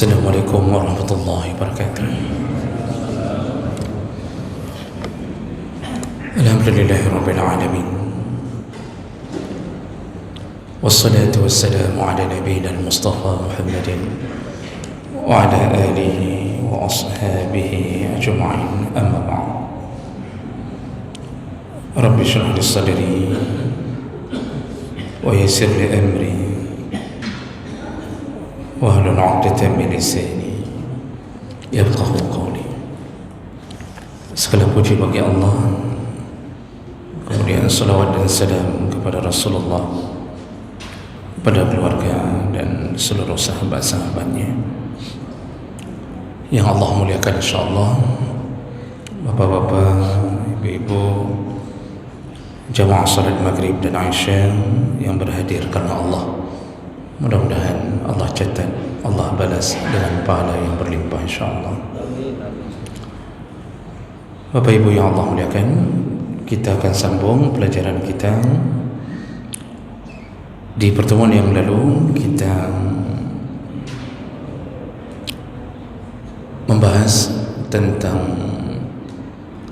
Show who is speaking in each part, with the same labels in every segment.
Speaker 1: Assalamualaikum warahmatullahi wabarakatuh. Alhamdulillahi rabbil alamin. Wassalatu wassalamu ala nabiyyina al-Mustafa Muhammadin wa ala alihi wa ashabihi ajma'in, amma ba'd. Rabbi shrah li sadri wa yassir li amri wahlul 'uqdatam min lisani yafqahu qawli. Segala puji bagi Allah, kemudian salawat dan salam kepada Rasulullah, kepada keluarga dan seluruh sahabat-sahabatnya yang Allah muliakan insyaallah. Bapak-bapak, ibu-ibu, jamaah salat maghrib dan Aisyah yang berhadir karena Allah, mudah-mudahan Allah catat, Allah balas dengan pahala yang berlimpah insyaAllah. Bapak Ibu yang Allah muliakan, kita akan sambung pelajaran kita. Di pertemuan yang lalu kita membahas tentang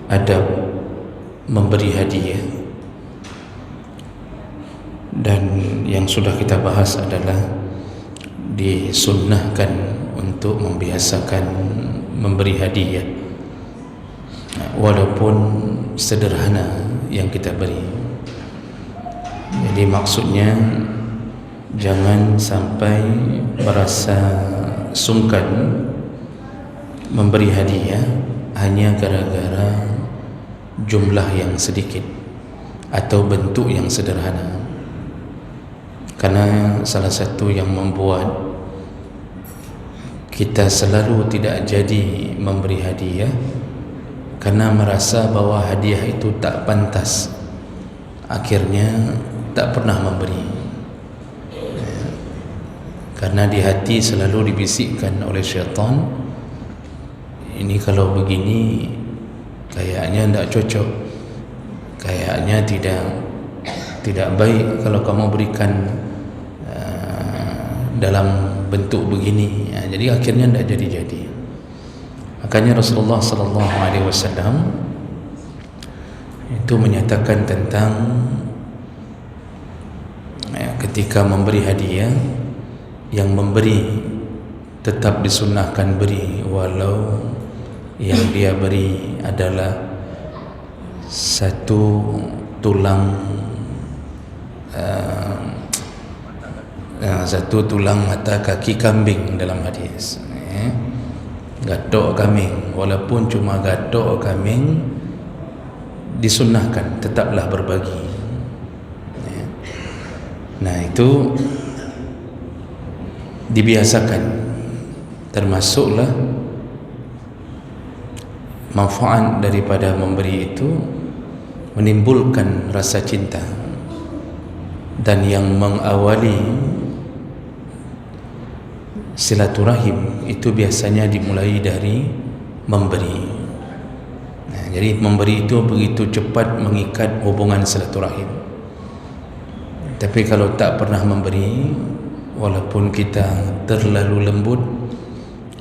Speaker 1: adab memberi hadiah, dan yang sudah kita bahas adalah disunnahkan untuk membiasakan memberi hadiah walaupun sederhana yang kita beri. Jadi maksudnya jangan sampai merasa sungkan memberi hadiah hanya gara-gara jumlah yang sedikit atau bentuk yang sederhana. Karena salah satu yang membuat kita selalu tidak jadi memberi hadiah karena merasa bahwa hadiah itu tak pantas, akhirnya tak pernah memberi. Karena di hati selalu dibisikkan oleh syaitan, ini kalau begini kayaknya tidak cocok, kayaknya tidak baik kalau kamu berikan dalam bentuk begini. Jadi akhirnya tidak jadi-jadi. Makanya Rasulullah SAW itu menyatakan tentang ketika memberi hadiah, yang memberi tetap disunnahkan beri walau yang dia beri adalah satu tulang mata kaki kambing dalam hadis. Gatok kambing, walaupun cuma gatok kambing disunnahkan tetaplah berbagi. Nah, itu dibiasakan, termasuklah manfaat daripada memberi itu menimbulkan rasa cinta, dan yang mengawali silaturahim itu biasanya dimulai dari memberi. Nah, jadi memberi itu begitu cepat mengikat hubungan silaturahim. Tapi kalau tak pernah memberi, walaupun kita terlalu lembut,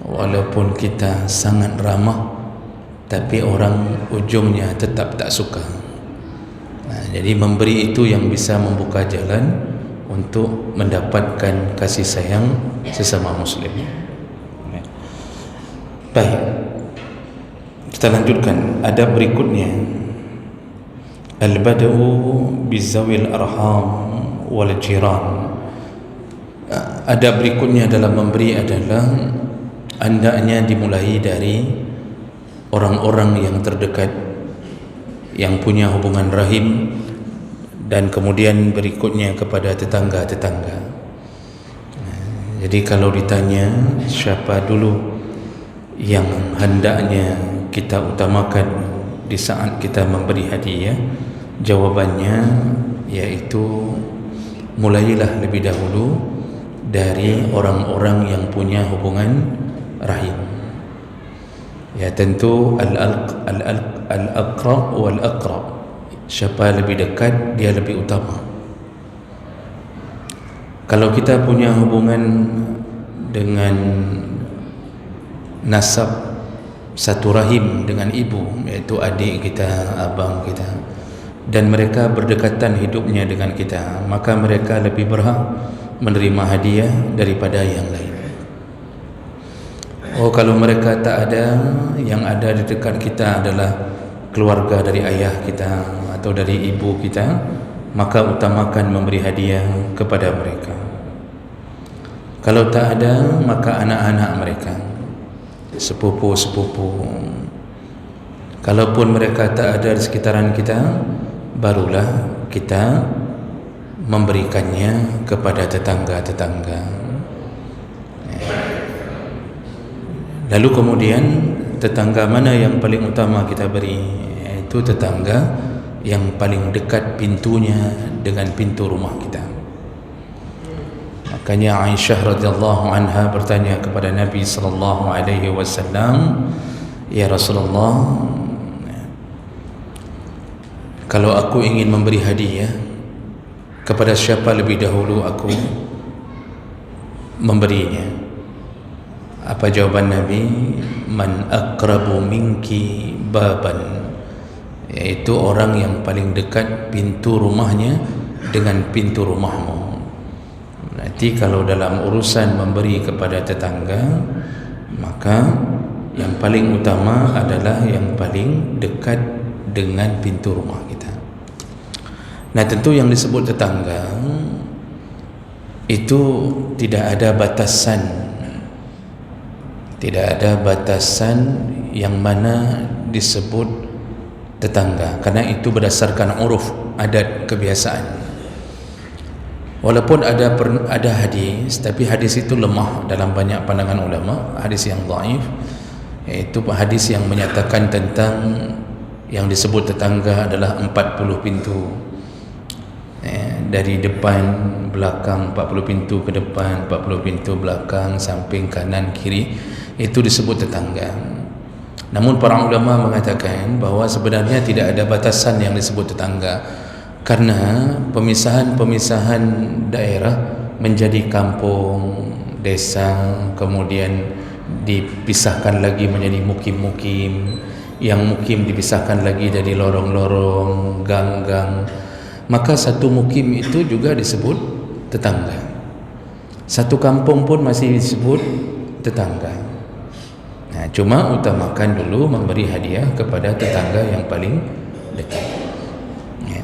Speaker 1: walaupun kita sangat ramah, tapi orang ujungnya tetap tak suka. Nah, jadi memberi itu yang bisa membuka jalan untuk mendapatkan kasih sayang sesama muslim. Baik, kita lanjutkan adab berikutnya. Al-bada'u bizawil arham wal jiran. Adab berikutnya dalam memberi adalah hendaknya dimulai dari orang-orang yang terdekat, yang punya hubungan rahim, dan kemudian berikutnya kepada tetangga-tetangga. Jadi kalau ditanya siapa dulu yang hendaknya kita utamakan di saat kita memberi hadiah, jawabannya yaitu mulailah lebih dahulu dari orang-orang yang punya hubungan rahim. Ya, tentu al-aqra wal-aqra, siapa lebih dekat dia lebih utama. Kalau kita punya hubungan dengan nasab satu rahim dengan ibu, iaitu adik kita, abang kita, dan mereka berdekatan hidupnya dengan kita, maka mereka lebih berhak menerima hadiah daripada yang lain. Oh, kalau mereka tak ada, yang ada di dekat kita adalah keluarga dari ayah kita atau dari ibu kita, maka utamakan memberi hadiah kepada mereka. Kalau tak ada, maka anak-anak mereka, sepupu-sepupu. Kalaupun mereka tak ada di sekitaran kita, barulah kita memberikannya kepada tetangga-tetangga. Lalu kemudian tetangga mana yang paling utama kita beri? Itu tetangga yang paling dekat pintunya dengan pintu rumah kita. Makanya Aisyah radhiyallahu anha bertanya kepada Nabi sallallahu alaihi wasallam, "Ya Rasulullah, kalau aku ingin memberi hadiah, kepada siapa lebih dahulu aku memberinya?" Apa jawaban Nabi? "Man aqrabu minki baban," yaitu orang yang paling dekat pintu rumahnya dengan pintu rumahmu. Nanti kalau dalam urusan memberi kepada tetangga, maka yang paling utama adalah yang paling dekat dengan pintu rumah kita. Nah, tentu yang disebut tetangga itu tidak ada batasan. Tidak ada batasan yang mana disebut tetangga, karena itu berdasarkan uruf, adat, kebiasaan. Walaupun ada hadis, tapi hadis itu lemah dalam banyak pandangan ulama, hadis yang dhaif, yaitu hadis yang menyatakan tentang yang disebut tetangga adalah 40 pintu. Dari depan, belakang, 40 pintu ke depan, 40 pintu belakang, samping, kanan, kiri, itu disebut tetangga. Namun para ulama mengatakan bahawa sebenarnya tidak ada batasan yang disebut tetangga, karena pemisahan-pemisahan daerah menjadi kampung, desa, kemudian dipisahkan lagi menjadi mukim-mukim, yang mukim dipisahkan lagi dari lorong-lorong, gang-gang, maka satu mukim itu juga disebut tetangga. Satu kampung pun masih disebut tetangga. Nah, cuma utamakan dulu memberi hadiah kepada tetangga yang paling dekat. Ya.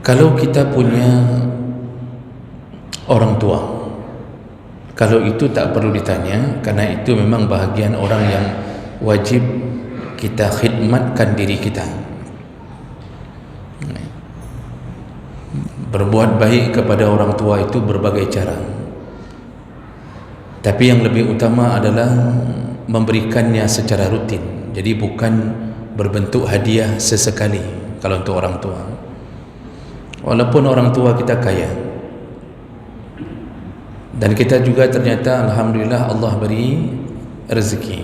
Speaker 1: Kalau kita punya orang tua, kalau itu tak perlu ditanya, karena itu memang bahagian orang yang wajib kita khidmatkan diri kita. Berbuat baik kepada orang tua itu berbagai cara, tapi yang lebih utama adalah memberikannya secara rutin. Jadi bukan berbentuk hadiah sesekali kalau untuk orang tua. Walaupun orang tua kita kaya, dan kita juga ternyata alhamdulillah Allah beri rezeki,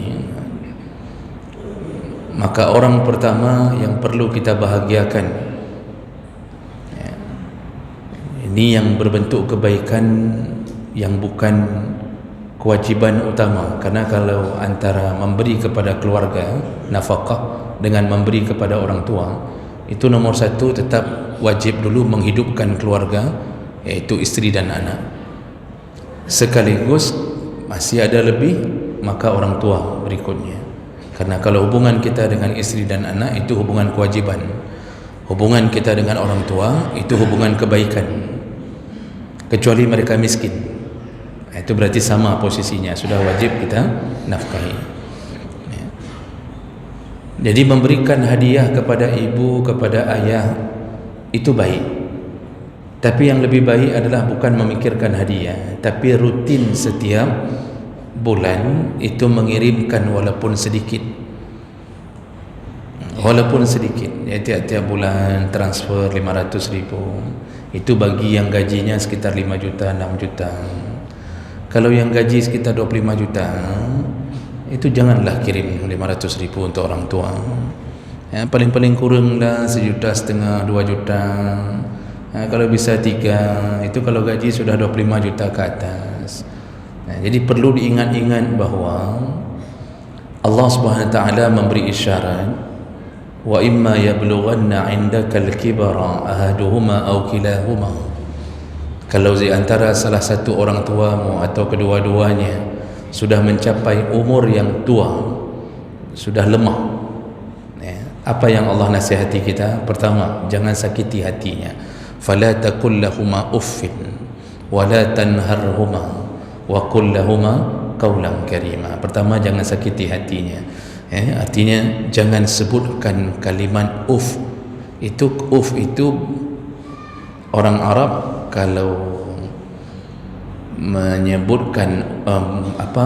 Speaker 1: maka orang pertama yang perlu kita bahagiakan, ini yang berbentuk kebaikan yang bukan kewajiban utama, karena kalau antara memberi kepada keluarga, nafkah, dengan memberi kepada orang tua, itu nomor satu tetap wajib dulu menghidupkan keluarga, yaitu isteri dan anak. Sekaligus masih ada lebih, maka orang tua berikutnya. Karena kalau hubungan kita dengan isteri dan anak itu hubungan kewajiban, hubungan kita dengan orang tua itu hubungan kebaikan, kecuali mereka miskin. Itu berarti sama posisinya, sudah wajib kita nafkahi. Jadi memberikan hadiah kepada ibu, kepada ayah itu baik, tapi yang lebih baik adalah bukan memikirkan hadiah, tapi rutin setiap bulan itu mengirimkan walaupun sedikit, ya, tiap-tiap bulan transfer 500.000. Itu bagi yang gajinya sekitar 5 juta, 6 juta. Kalau yang gaji sekitar 25 juta, itu janganlah kirim 500.000 untuk orang tua. Ya, paling-paling kuranglah 1,5 juta, 2 juta. Ya, kalau bisa 3, itu kalau gaji sudah 25 juta ke atas. Jadi perlu diingat-ingat bahawa Allah Subhanahu wa taala memberi isyarat, wa imma yablughanna 'indaka al-kibara ahaduhuma aw kilahuma. Kalau di antara salah satu orang tuamu atau kedua-duanya sudah mencapai umur yang tua, sudah lemah, apa yang Allah nasihati kita? Pertama, jangan sakiti hatinya. Fala taqul lahuma uffin wa la tanharhuma wa qul lahuma qawlan karima. Pertama, jangan sakiti hatinya. Artinya jangan sebutkan kalimat uf. Itu orang Arab kalau menyebutkan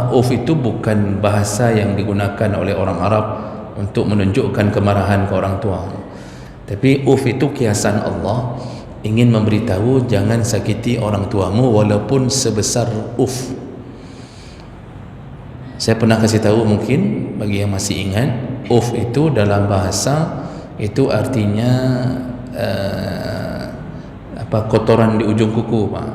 Speaker 1: uf itu bukan bahasa yang digunakan oleh orang Arab untuk menunjukkan kemarahan ke orang tua. Tapi uf itu kiasan Allah ingin memberitahu jangan sakiti orang tuamu walaupun sebesar uf. Saya pernah kasih tahu, mungkin bagi yang masih ingat, uf itu dalam bahasa itu artinya kotoran di ujung kuku, Pak.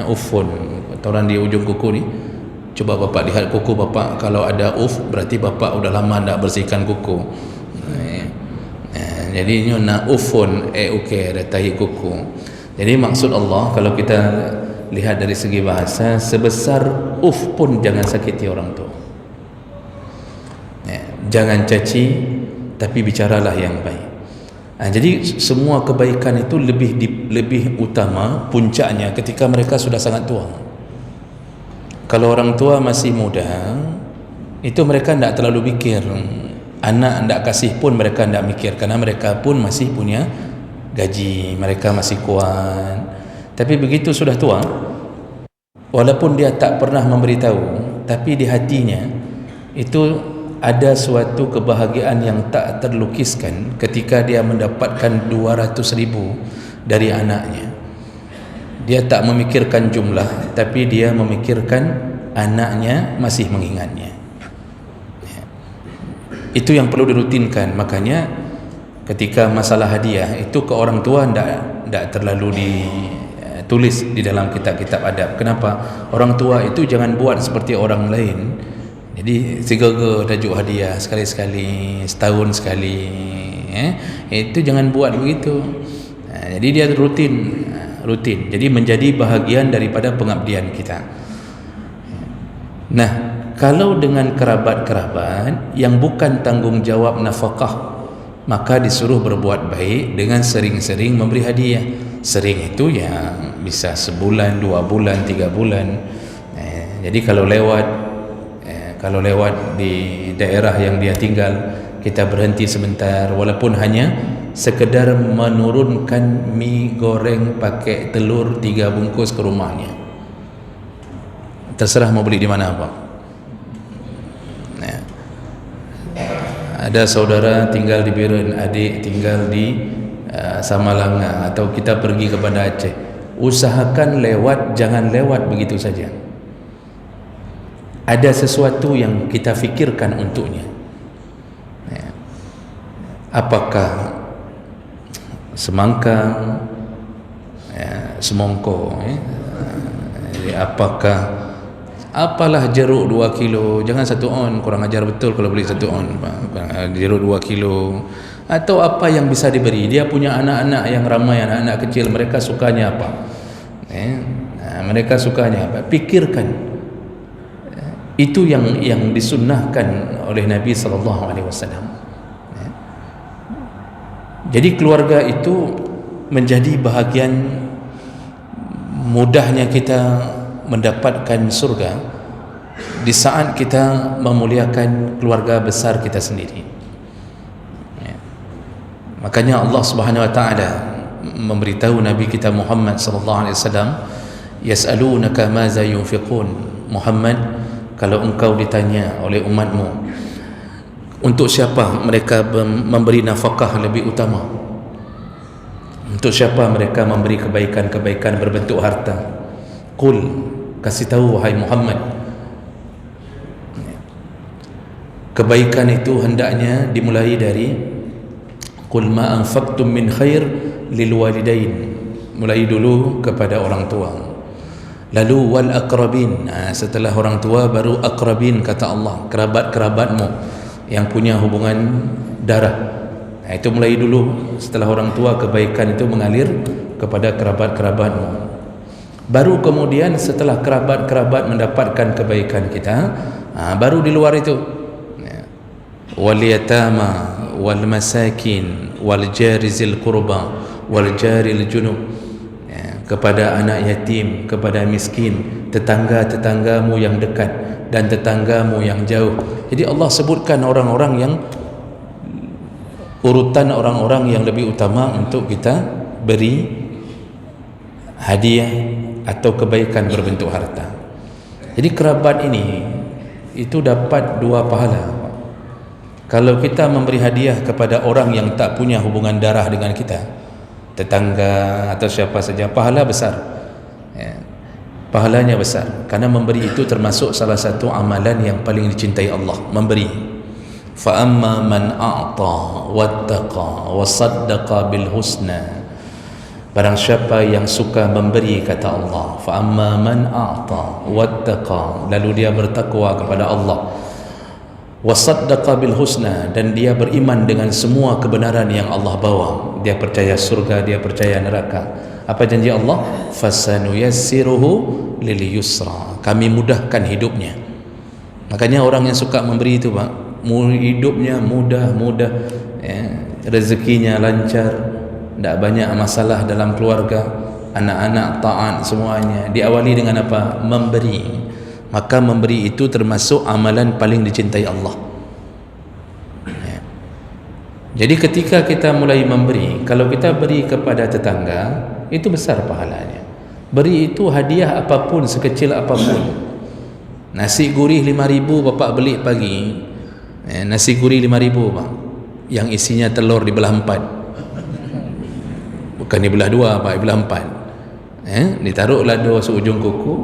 Speaker 1: Ufun, kotoran di ujung kuku ni. Coba Bapak lihat kuku Bapak, kalau ada uf berarti Bapak udah lama tak bersihkan kuku. Jadi na ufun ada tahi kuku. Jadi maksud Allah, kalau kita lihat dari segi bahasa, sebesar uf pun jangan sakiti orang tua. Jangan caci, tapi bicaralah yang baik. Jadi semua kebaikan itu lebih utama puncaknya ketika mereka sudah sangat tua. Kalau orang tua masih muda, itu mereka tidak terlalu mikir. Anak tidak kasih pun mereka tidak mikir, karena mereka pun masih punya gaji, mereka masih kuat. Tapi begitu sudah tua, walaupun dia tak pernah memberitahu, tapi di hatinya itu ada suatu kebahagiaan yang tak terlukiskan ketika dia mendapatkan 200,000 dari anaknya. Dia tak memikirkan jumlah, tapi dia memikirkan anaknya masih mengingatnya. Itu yang perlu dirutinkan. Makanya ketika masalah hadiah itu ke orang tua tidak terlalu ditulis di dalam kitab-kitab adab. Kenapa? Orang tua itu jangan buat seperti orang lain. Jadi segera tajuk hadiah sekali-sekali, setahun sekali. Itu jangan buat begitu. Jadi dia rutin. Jadi menjadi bahagian daripada pengabdian kita. Nah, kalau dengan kerabat-kerabat yang bukan tanggungjawab nafkah, maka disuruh berbuat baik dengan sering-sering memberi hadiah. Sering itu ya bisa sebulan, 2 bulan, 3 bulan. Jadi kalau lewat di daerah yang dia tinggal, kita berhenti sebentar, walaupun hanya sekedar menurunkan mie goreng pakai telur 3 bungkus ke rumahnya. Terserah mau beli di mana, Pak. Ada saudara tinggal di Biren, adik tinggal di Samalanga, atau kita pergi kepada Aceh. Usahakan lewat, jangan lewat begitu saja. Ada sesuatu yang kita fikirkan untuknya. Apakah semangka, semongko, apakah apalah jeruk 2 kilo, jangan 1 on, kurang ajar betul kalau beli 1 on, jeruk 2 kilo, atau apa yang bisa diberi. Dia punya anak-anak yang ramai, anak-anak kecil, mereka sukanya apa, mereka sukanya apa, pikirkan. Itu yang disunnahkan oleh Nabi SAW. Jadi keluarga itu menjadi bahagian mudahnya kita mendapatkan surga di saat kita memuliakan keluarga besar kita sendiri. Makanya Allah Subhanahu wa taala memberitahu Nabi kita Muhammad sallallahu alaihi wasallam, yas'alunaka maza yunfiqun. Muhammad, kalau engkau ditanya oleh umatmu untuk siapa mereka memberi nafkah lebih utama, untuk siapa mereka memberi kebaikan-kebaikan berbentuk harta, qul, kasih tahu wahai Muhammad, kebaikan itu hendaknya dimulai dari qul ma anfaqtum min khair lil walidain, mulai dulu kepada orang tua. Lalu wal aqrabin, setelah orang tua baru aqrabin, kata Allah, kerabat-kerabatmu yang punya hubungan darah. Itu mulai dulu, setelah orang tua kebaikan itu mengalir kepada kerabat-kerabatmu. Baru kemudian setelah kerabat-kerabat mendapatkan kebaikan kita, baru di luar itu wal yatama wal masakin wal jarizil qurba wal jaril junub, kepada anak yatim, kepada miskin, tetangga-tetanggamu yang dekat dan tetanggamu yang jauh. Jadi Allah sebutkan orang-orang yang urutan orang-orang yang lebih utama untuk kita beri hadiah atau kebaikan berbentuk harta. Jadi kerabat ini itu dapat dua pahala. Kalau kita memberi hadiah kepada orang yang tak punya hubungan darah dengan kita, tetangga atau siapa saja, pahala besar, pahalanya besar, karena memberi itu termasuk salah satu amalan yang paling dicintai Allah. Memberi, fa amma man a'ta wattaqa wa saddaqa bil husna, barang siapa yang suka memberi, kata Allah, fa amma man a'ta wattaqa, lalu dia bertakwa kepada Allah, wasaddaqa bil husna, dan dia beriman dengan semua kebenaran yang Allah bawa, dia percaya surga, dia percaya neraka. Apa janji Allah? Fasanuyassiruhu lil yusra, kami mudahkan hidupnya. Makanya orang yang suka memberi itu, Pak, hidupnya mudah, rezekinya lancar, tidak banyak masalah dalam keluarga, anak-anak taat semuanya. Diawali dengan apa? Memberi. Maka memberi itu termasuk amalan paling dicintai Allah. Jadi ketika kita mulai memberi, kalau kita beri kepada tetangga, itu besar pahalanya. Beri itu hadiah apapun, sekecil apapun. Nasi gurih 5.000 bapak beli pagi, nasi gurih 5.000, Pak, yang isinya telur dibelah 4, bukan dibelah 2, Pak, dibelah 4. Ditaruh lado seujung kuku,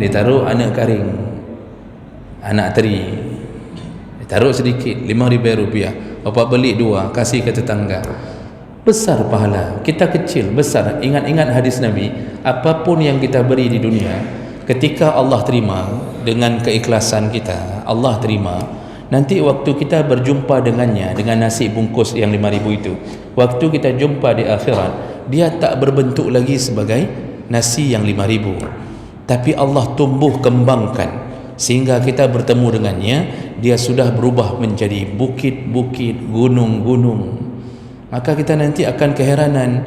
Speaker 1: ditaruh anak karing, anak teri, ditaruh sedikit, RM5.000, bapak beli 2, kasih ke tetangga. Besar pahala. Kita kecil, besar. Ingat-ingat hadis Nabi, apapun yang kita beri di dunia, ketika Allah terima dengan keikhlasan kita, Allah terima. Nanti waktu kita berjumpa dengannya, dengan nasi bungkus yang 5.000 itu, waktu kita jumpa di akhirat, dia tak berbentuk lagi sebagai nasi yang 5.000, tapi Allah tumbuh kembangkan sehingga kita bertemu dengannya, dia sudah berubah menjadi bukit-bukit, gunung-gunung. Maka kita nanti akan keheranan.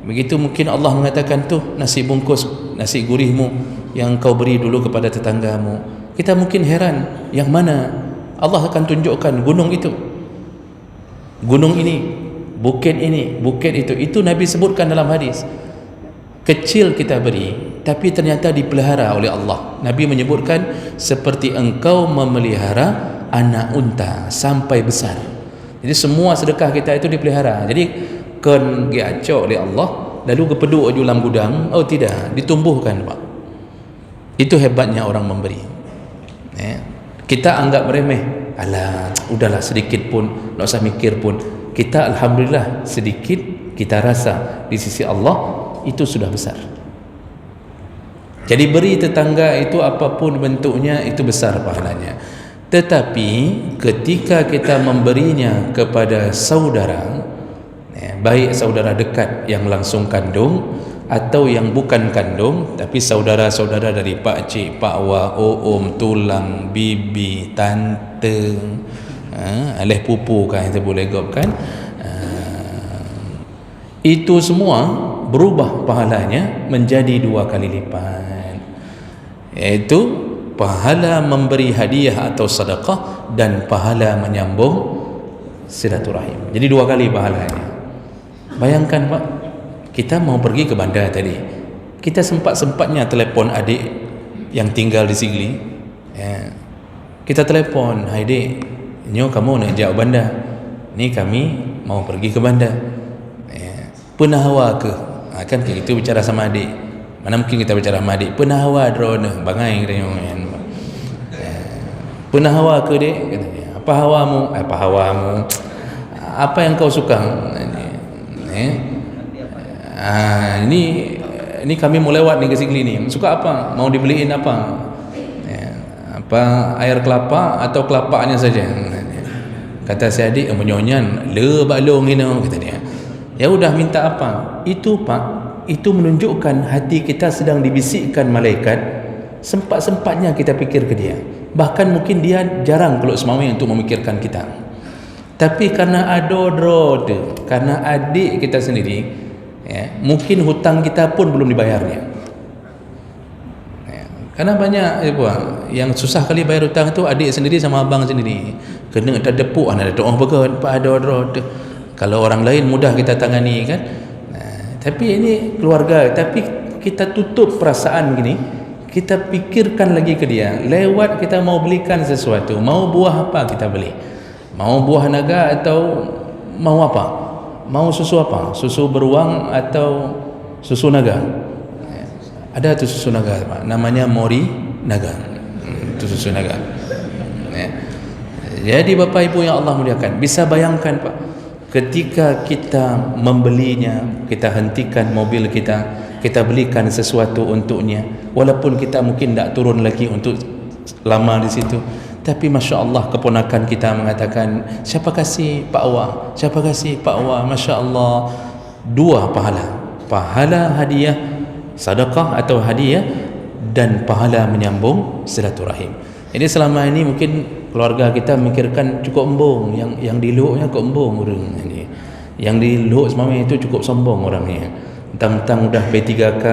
Speaker 1: Begitu mungkin Allah mengatakan, tuh nasi bungkus, nasi gurihmu yang kau beri dulu kepada tetanggamu. Kita mungkin heran, yang mana? Allah akan tunjukkan gunung itu, gunung ini, bukit itu. Itu Nabi sebutkan dalam hadis. Kecil kita beri, tapi ternyata dipelihara oleh Allah. Nabi menyebutkan seperti engkau memelihara anak unta sampai besar. Jadi semua sedekah kita itu dipelihara. Jadi kan diacok oleh Allah, lalu kepeduk dalam gudang. Oh tidak, ditumbuhkan, Pak. Itu hebatnya orang memberi. Kita anggap remeh, alah, udahlah sedikit pun, tak usah mikir pun. Kita alhamdulillah sedikit kita rasa di sisi Allah itu sudah besar. Jadi beri tetangga itu apapun bentuknya itu besar pahalanya. Tetapi ketika kita memberinya kepada saudara, baik saudara dekat yang langsung kandung atau yang bukan kandung, tapi saudara-saudara dari pak cik, pak wah, om, tulang, bibi, tante, alih pupu kan, kita boleh gopkan, itu semua berubah pahalanya menjadi 2 kali lipat, iaitu pahala memberi hadiah atau sedekah dan pahala menyambung silaturahim. Jadi 2 kali pahalanya. Bayangkan, Pak, kita mau pergi ke bandar tadi, kita sempat-sempatnya telefon adik yang tinggal di Sigli, kita telefon, hai dek, nyo kamu nak jauh bandar, ni kami mau pergi ke bandar, pernah hawa ke? Kan kita bicara sama adik, mana mungkin kita bicara sama adik, pernah hawa drone bangai katanya, pernah hawa ke dek? Katanya, apa hawamu? Apa hawamu? Apa yang kau suka? Ini Ini kami mau lewat nih ke sini ni, suka apa, mau dibeliin apa, apa air kelapa atau kelapanya saja. Kata si adik, menyonyan le balong ini, kata dia. Ya udah, minta apa? Itu Pak, itu menunjukkan hati kita sedang dibisikkan malaikat. Sempat-sempatnya kita fikir ke dia. Bahkan mungkin dia jarang keluar semawai untuk memikirkan kita. Tapi karena adodro, karena adik kita sendiri, ya, mungkin hutang kita pun belum dibayarnya. Ya, karena banyak yang susah kali bayar hutang itu adik sendiri sama abang sendiri. Kena terdepuk, ada doa berkat Pak adodro. Kalau orang lain mudah kita tangani kan. Tapi ini keluarga, tapi kita tutup perasaan begini, kita fikirkan lagi ke dia. Lewat kita mau belikan sesuatu, mau buah apa kita beli, mau buah naga atau mau apa, mau susu apa, susu beruang atau susu naga. Ada tu susu naga Pak, namanya Mori Naga, itu susu naga. Jadi Bapak Ibu yang Allah muliakan, bisa bayangkan Pak, ketika kita membelinya, kita hentikan mobil kita, kita belikan sesuatu untuknya, walaupun kita mungkin tak turun lagi untuk lama di situ, tapi Masya Allah keponakan kita mengatakan, siapa kasih Pak Wah, siapa kasih Pak Wah, Masya Allah, dua pahala hadiah sedekah atau hadiah dan pahala menyambung silaturahim. Jadi selama ini mungkin keluarga kita memikirkan cukup embung, yang di luhuknya cukup embung orang ini, yang di luhuk semua itu cukup sombong orangnya, mentang-mentang udah P3K,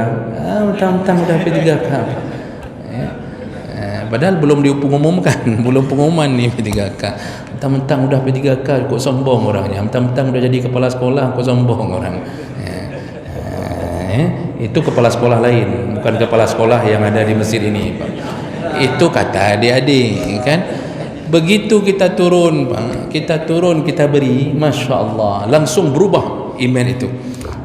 Speaker 1: mentang-mentang udah P3K, padahal belum diumumkan, belum pengumuman nih P3K, mentang-mentang udah P3K cukup sombong orangnya, mentang-mentang udah jadi kepala sekolah cukup sombong orang. Itu kepala sekolah lain, bukan kepala sekolah yang ada di masjid ini Pak. Itu kata adik-adik kan. Begitu kita turun, kita beri, Masya Allah, langsung berubah iman itu.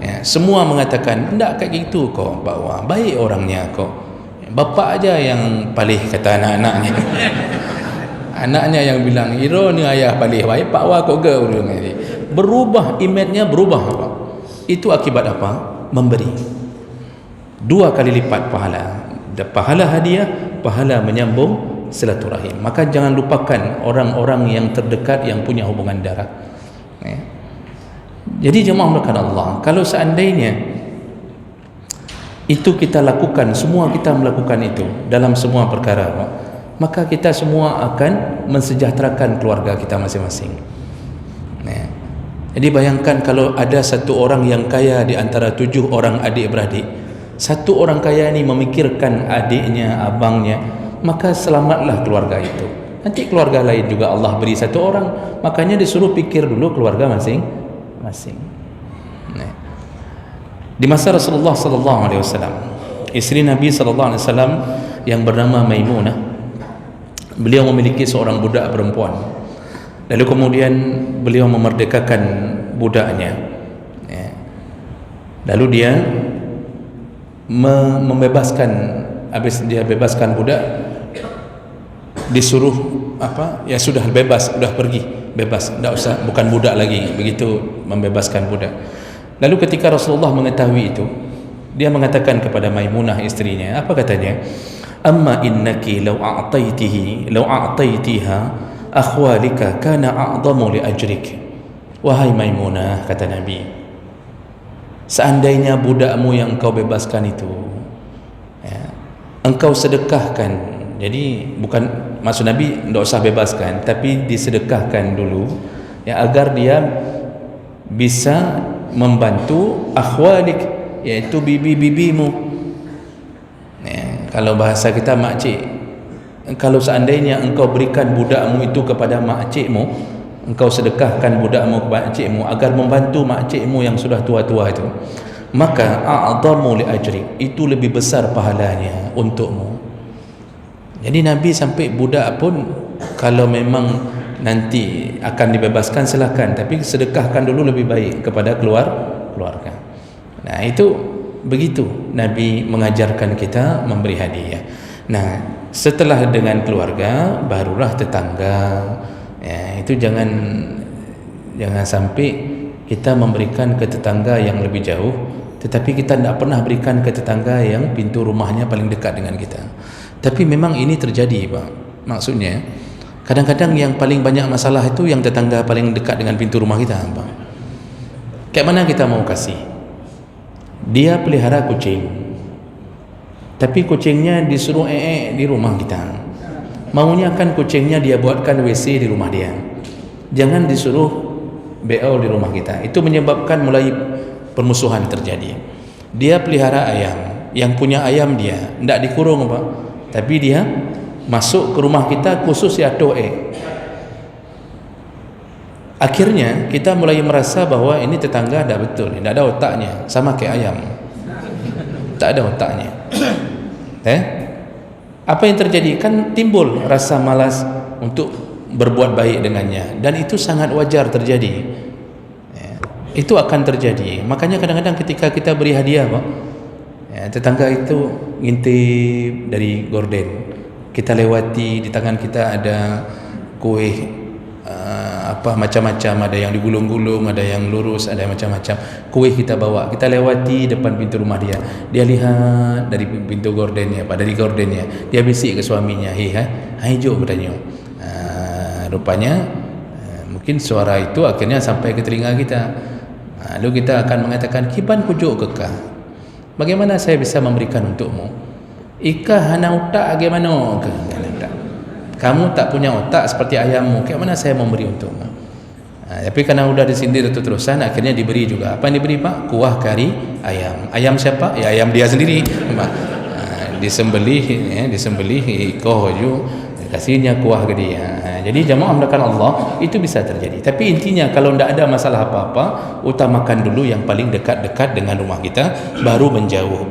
Speaker 1: Ya, semua mengatakan, enggak kayak gitu kok Pak Wah, baik orangnya kok. Bapak aja yang palih, kata anak-anaknya. Anaknya yang bilang, Iro ni ayah palih, baik Pak Wah kok ke. Berubah, imannya berubah Pak. Itu akibat apa? Memberi. 2 kali lipat pahala. Pahala hadiah, pahala menyambung silaturahim. Maka jangan lupakan orang-orang yang terdekat yang punya hubungan darah. Jadi jemaah melakukan Allah, kalau seandainya itu kita lakukan, semua kita melakukan itu dalam semua perkara, maka kita semua akan mensejahterakan keluarga kita masing-masing. Jadi bayangkan kalau ada satu orang yang kaya di antara 7 orang adik-beradik, satu orang kaya ini memikirkan adiknya, abangnya, maka selamatlah keluarga itu. Nanti keluarga lain juga Allah beri satu orang, makanya disuruh pikir dulu keluarga masing-masing. Di masa Rasulullah sallallahu alaihi wasallam, istri Nabi sallallahu alaihi wasallam yang bernama Maimunah, beliau memiliki seorang budak perempuan. Lalu kemudian beliau memerdekakan budaknya. Lalu dia membebaskan, habis dia bebaskan budak, disuruh apa? Ya sudah bebas, sudah pergi, bebas, tidak usah, bukan budak lagi. Begitu membebaskan budak. Lalu ketika Rasulullah mengetahui itu, dia mengatakan kepada Maimunah istrinya, apa katanya? Amma innaki law a'taitiha akhwalika kana a'zamu li ajrik. Wahai Maimunah, kata Nabi, seandainya budakmu yang kau bebaskan itu, ya, engkau sedekahkan. Jadi bukan maksud Nabi tidak usah bebaskan, tapi disedekahkan dulu, ya, agar dia bisa membantu akhwalik, yaitu bibi-bibimu. Ya, kalau bahasa kita makcik, kalau seandainya engkau berikan budakmu itu kepada makcikmu, engkau sedekahkan budakmu kepada makcikmu agar membantu makcikmu yang sudah tua-tua itu, maka a'dhamu li ajri, itu lebih besar pahalanya untukmu. Jadi Nabi sampai budak pun kalau memang nanti akan dibebaskan silakan, tapi sedekahkan dulu lebih baik kepada keluarga. Nah, itu begitu Nabi mengajarkan kita memberi hadiah. Nah, setelah dengan keluarga barulah tetangga. Ya, itu jangan sampai kita memberikan ke tetangga yang lebih jauh tetapi kita tidak pernah berikan ke tetangga yang pintu rumahnya paling dekat dengan kita. Tapi memang ini terjadi, Pak. Maksudnya kadang-kadang yang paling banyak masalah itu yang tetangga paling dekat dengan pintu rumah kita, Pak. Kayak mana kita mau kasih? Dia pelihara kucing, tapi kucingnya disuruh di rumah kita. Maunya kan kucingnya dia buatkan WC di rumah dia, jangan disuruh BO di rumah kita. Itu menyebabkan mulai permusuhan terjadi. Dia pelihara ayam, yang punya ayam dia tidak dikurung, Pak, tapi dia masuk ke rumah kita khusus atur Akhirnya kita mulai merasa bahwa ini tetangga tidak betul, tidak ada otaknya, sama kayak ayam, tak ada otaknya. Apa yang terjadi? Kan timbul rasa malas untuk berbuat baik dengannya, dan itu sangat wajar terjadi. Itu akan terjadi. Makanya kadang-kadang ketika kita beri hadiah, Pak, tetangga itu ngintip dari gorden, kita lewati, di tangan kita ada kue macam-macam, ada yang digulung-gulung, ada yang lurus, ada yang macam-macam. Kue kita bawa, kita lewati depan pintu rumah dia, dia lihat dari pintu gordennya, dari gordennya, dia bisik ke suaminya, jom bertanya. Rupanya mungkin suara itu akhirnya sampai ke telinga kita. Lalu kita akan mengatakan, kiban kujuk kekah, bagaimana saya bisa memberikan untukmu? Ika hana otak bagaimana? Kamu tak punya otak seperti ayammu, kayak mana saya memberi untukmu? Tapi karena sudah disindir terus-terusan, akhirnya diberi juga. Apa yang diberi, Pak? Kuah kari ayam. Ayam siapa? Ya ayam dia sendiri. Disembelih ikoh kasihnya kuah ke dia. Jadi jamaah melakukan Allah, itu bisa terjadi. Tapi intinya kalau tidak ada masalah apa-apa, utamakan dulu yang paling dekat-dekat dengan rumah kita, baru menjauh.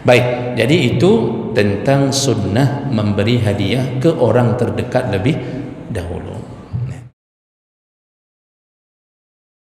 Speaker 1: Baik, jadi itu tentang sunnah memberi hadiah ke orang terdekat lebih dahulu.